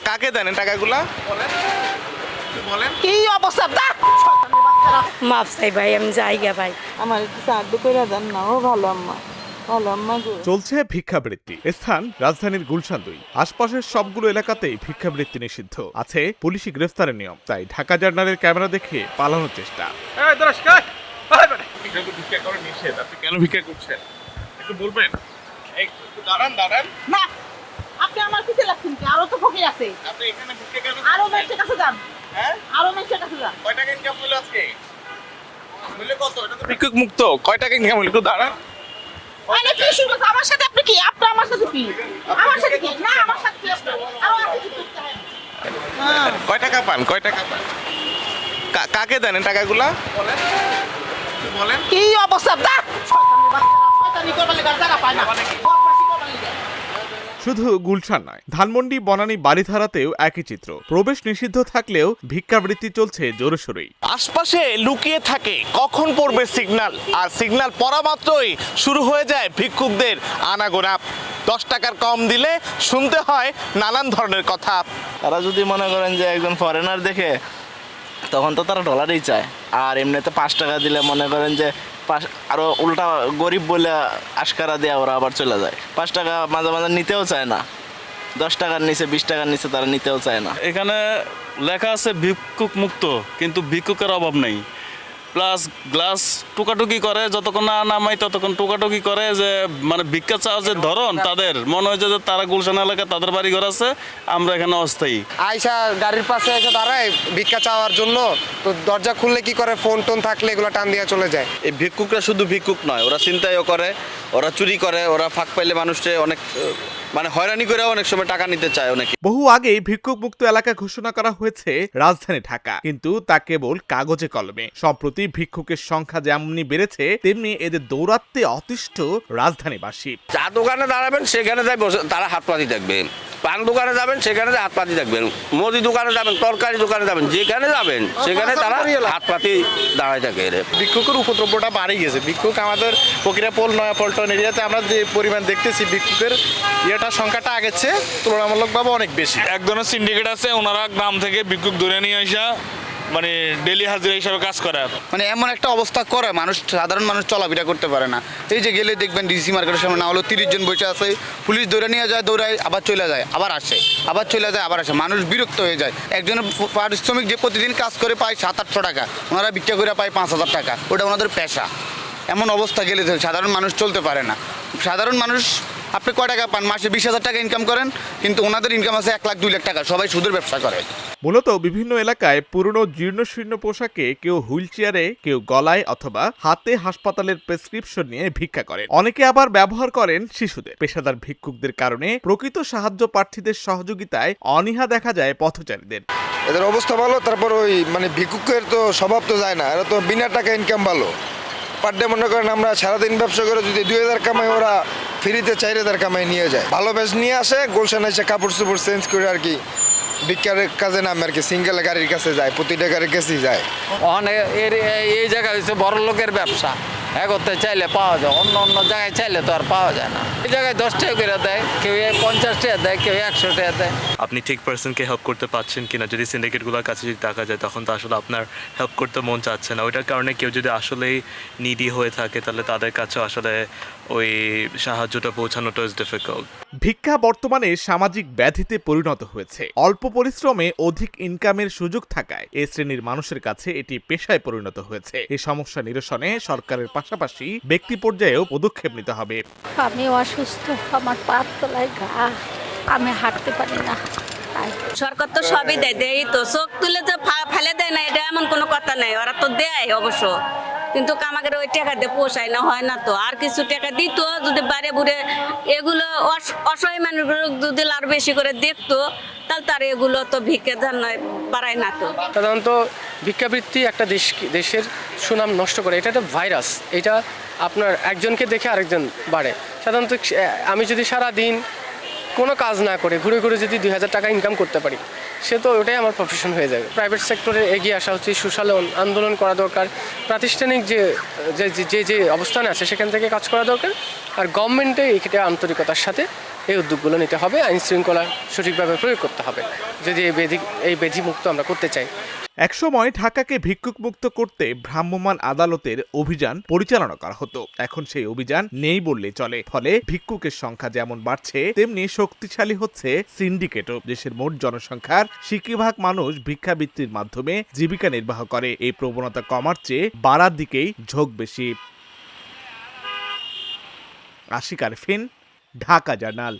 কাকে দেন টাকাগুলা বলেন? কি অবস্থা? মাপ চাই ভাই, আমি যাইগা ভাই। আমার একটু সাহায্য করে দেন না। ও ভালো আম্মা, ভালো আম্মা গো। চলছে ভিক্ষাবৃত্তি। স্থান রাজধানীর গুলশান 2। আশপাশের সবগুলো এলাকাতেই ভিক্ষাবৃত্তি নিষিদ্ধ। আছে পুলিশি গ্রেফতারের নিয়ম। তাই ঢাকা জার্নালের ক্যামেরা দেখে পালানোর চেষ্টা। ভিক্ষা করা নিষেধ, আপনি কেন ভিক্ষা করছেন একটু বলবেন? একটু দাঁড়ান দাঁড়ান। না, আপনি আমার পিছে লাগছেন কি? আরো তো ফকির আছে। আপনি এখানে ভিক্ষা কেন? আরো মানুষের কাছে যান। হ্যাঁ, আরো মানুষের কাছে যান। কয় টাকা ইনকাম হলো আজকে? হলো কত? এটা তো ভিক্ষুক মুক্ত। কয় টাকা ইনকাম হলো? একটু দাঁড়ান। মানে কি শুরু করছে? আমার সাথে আপনি কি? আপনি আমার সাথে কি? আমার সাথে কি? না, আমার সাথে কি? আরো আছে কি করতে হয়? হ্যাঁ। কয় টাকা পান? কয় টাকা পান? কাকে দেন টাকাগুলা বলেন? বলেন? কি অবস্থা? শয়তানি বাচ্চারা শয়তানি করবার লাগা জায়গা পায় না। বদমাশি করবার লাগা। শুধু গুলশান নয়, ধানমন্ডি, বনানী, বারিধারাতেও একই চিত্র। প্রবেশ নিষিদ্ধ থাকলেও ভিক্ষাবৃত্তি চলছে জোরেশোরেই। আশপাশে লুকিয়ে থাকে কখন পড়বে সিগন্যাল, আর সিগন্যাল পড়া মাত্রই শুরু হয়ে যায় ভিক্ষুকদের আনাগোনা। 10 টাকার কম দিলে শুনতে হয় নানান ধরনের কথা। তারা যদি মনে করেন যে একজন ফরেনার দেখে, তখন তো তারা ডলারই চায়। আর এমনিতে 5 টাকা দিলে মনে করেন যে আরো উল্টা গরিব বলে আশকারা দেয়া ওরা আবার চলে যায়। 5 টাকা মাঝে মাঝে নিতেও চায় না, 10 টাকার নিচে 20 টাকার নিচে তারা নিতেও চায় না। এখানে লেখা আছে ভিক্ষুক মুক্ত, কিন্তু ভিক্ষুকের অভাব নেই। প্লাস গ্লাস টুকাটুকি করে, যতক্ষণ না নামাই ততক্ষণ টুকাটুকি করে, যে মানে ভিক্ষা চাওয়ার যে ধরন, তাদের মনে হয় যে তারা গুলশান এলাকায় তাদের বাড়ি ঘর আছে, আমরা এখানে অস্থায়ী। আয়সা গাড়ির পাশে এসে দাঁড়ায় ভিক্ষা চাওয়ার জন্য, তো দরজা খুললে কি করে, ফোন টোন থাকলে এগুলো টান দিয়ে চলে যায়। এই ভিক্ষুকরা শুধু ভিক্ষুক নয়, ওরা ছিনতাইও করে, ওরা চুরি করে, ওরা ফাঁক পাইলে মানুষকে অনেক মানে হয়রানি করে অনেক সময় টাকা নিতে চায় অনেকে। বহু আগেই ভিক্ষুক মুক্ত এলাকা ঘোষণা করা হয়েছে রাজধানী ঢাকা, কিন্তু তা কেবল কাগজে কলমে। সম্প্রতি ভিক্ষুকের সংখ্যা যেমনি বেড়েছে, তেমনি এদের দৌরাত্মে অতিষ্ঠ রাজধানীবাসী। চা দোকানে দাঁড়াবেন, সেখানে যাই বসে তারা হাত পাতি দেখবেন। পান দোকানে যাবেন, সেখানে হাত পাতি দেখবেন। মুদি দোকানে যাবেন, তরকারি দোকানে যাবেন, যেখানে যাবেন সেখানে তারা হাত পাতি দাঁড়ায় থাকে। ভিক্ষুকের উপদ্রবটা বাড়ে গেছে। ভিক্ষুক আমাদের প্রক্রিয়াপোল, নয়াপল্টন এরিয়াতে আমরা যে পরিমাণ দেখতেছি, ভিক্ষুকের সংখ্যাটা আগের চেয়ে তুলনামূলকভাবে অনেক বেশি। এক ধরনের সিন্ডিকেট আছে, ওনারা গ্রাম থেকে ভিক্ষুক ধরে নিয়ে আসা মানে ডেলি হাজিরা হিসাবে কাজ করে। মানে এমন একটা অবস্থা করে মানুষ, সাধারণ মানুষ চলাফেরা করতে পারে না। এই যে গেলে দেখবেন ডিসি মার্কেটের সামনে না হলো 30 জন বসে আছে, পুলিশ ধরে নিয়ে যায়, দৌড়ায়, আবার চলে যায়, আবার আসে, আবার চলে যায়, আবার আসে। মানুষ বিরক্ত হয়ে যায়। একজনের পারিশ্রমিক যে প্রতিদিন কাজ করে পায় 700-800 টাকা, ওনারা ভিক্ষা করে পায় 5000 টাকা, ওটা ওনাদের পেশা। এমন অবস্থা গেলে সাধারণ মানুষ চলতে পারে না। সাধারণ মানুষ, আপনি কয় টাকা পান? মাসে 20,000 টাকা ইনকাম করেন, কিন্তু ওনাদের ইনকাম আছে 1 লাখ 2 লাখ টাকা। সবাই সুদের ব্যবসা করে। মূলত বিভিন্ন এলাকায় পুরনো জীর্ণশীর্ণ পোশাকে, কেউ হুইল চেয়ারে, কেউ গলায় অথবা হাতে হাসপাতালের প্রেসক্রিপশন নিয়ে ভিক্ষা করেন। অনেকে আবার ব্যবহার করেন শিশুদের। পেশাদার ভিক্ষুকদের কারণে প্রকৃত সাহায্য প্রার্থীদের সহযোগিতায় অনীহা দেখা যায় পথচারীদের। এদের অবস্থা ভালো, তারপর ওই মানে ভিক্ষুকের তো স্বভাব তো যায় না, এরা তো বিনা টাকা ইনকাম ভালো। পার ডে মনে করেন আমরা সারাদিন ব্যবসা করে যদি 2000 কামাই, ওরা ফ্রিতে 4000 কামাই নিয়ে যায়। ভালো বেশ নিয়ে আসে, গুলশান এসে কাপড় চোপড় চেঞ্জ করে আর কি ভিক্ষার কাজে নামে আর কি। সিঙ্গেল গাড়ির কাছে যায়, প্রতিটা গাড়ির কাছেই যায়। এই জায়গা হচ্ছে বড় লোকের ব্যবসা। এগোতে চাইলে পাওয়া যায়, অন্য অন্য জায়গায় চাইলে তো আর পাওয়া যায় না। এই জায়গায় 10 টাকা করে দেয়, কেউ 50 টাকা দেয়, কেউ 100 টাকা দেয়। আপনি ঠিক পার্সনকে হেল্প করতে পারছেন কিনা, যদি সিন্ডিকেটগুলোর কাছে যদি টাকা যায়, তখন তো আসলে আপনার হেল্প করতে মন চাচ্ছে না। ওইটার কারণে কেউ যদি আসলেই নিডি হয়ে থাকে, তাহলে তাদের কাছে আসলে ওই সাহায্যটা পৌঁছানোটা ইজ ডিফিকাল্ট। ভিক্ষা বর্তমানে সামাজিক ব্যাধিতে পরিণত হয়েছে। অল্প পরিশ্রমে অধিক ইনকামের সুযোগ থাকায় এ শ্রেণীর মানুষের কাছে এটি পেশায় পরিণত হয়েছে। এই সমস্যা নিরসনে সরকারের পাশাপাশি ব্যক্তি পর্যায়েও পদক্ষেপ নিতে হবে। আমি অসুস্থ, আমার পা তলায় ঘা, আমি হাঁটতে পারি না। সরকার তো সবই দেয়, দেয় তো। চোখ তুলে যে ফেলে দেয় না, এটা এমন কোনো কথা নাই। ওরা তো দেয় অবশ্য, কিন্তু আমাদের ওই টাকা দিয়ে পোষায় না, হয় না তো। আর কিছু টাকা দিত যদি বাইরে বুড়ে এগুলো অসহায় মানুষগুলো যদি আর বেশি করে দেখতো, তাহলে তার এগুলো তো ভিক্ষা বাড়ায় না তো। সাধারণত ভিক্ষাবৃত্তি একটা দেশের সুনাম নষ্ট করে। এটা একটা ভাইরাস। এটা আপনার একজনকে দেখে আরেকজন বাড়ে। সাধারণত আমি যদি সারা দিন কোনো কাজ না করে ঘুরে ঘুরে যদি 2000 টাকা ইনকাম করতে পারি, সে তো ওটাই আমার প্রফেশন হয়ে যাবে। প্রাইভেট সেক্টরে এগিয়ে আসা উচিত, সোশ্যাল আন্দোলন করা দরকার, প্রাতিষ্ঠানিক যে যে যে অবস্থানে আছে সেখান থেকে কাজ করা দরকার। আর গভর্নমেন্টে এইটা আন্তরিকতার সাথে এই উদ্যোগগুলো নিতে হবে, আইন শৃঙ্খলা সঠিকভাবে প্রয়োগ করতে হবে যদি এই ব্যাধিমুক্ত আমরা করতে চাই। একসময় ঢাকাকে ভিক্ষুক মুক্ত করতে ভ্রাম্যমাণ আদালতের অভিযান পরিচালনা করা হতো। এখন সেই অভিযান নেই বললেই চলে। ফলে ভিক্ষুকের সংখ্যা যেমন বাড়ছে, তেমনি শক্তিশালী হচ্ছে সিন্ডিকেটও। দেশের মোট জনসংখ্যার 80% মানুষ ভিক্ষাবৃত্তির মাধ্যমে জীবিকা নির্বাহ করে। এই প্রবণতা কমার চেয়ে বাড়ার দিকেই ঝোঁক বেশি। আশিক আরফিন, ঢাকা জার্নাল।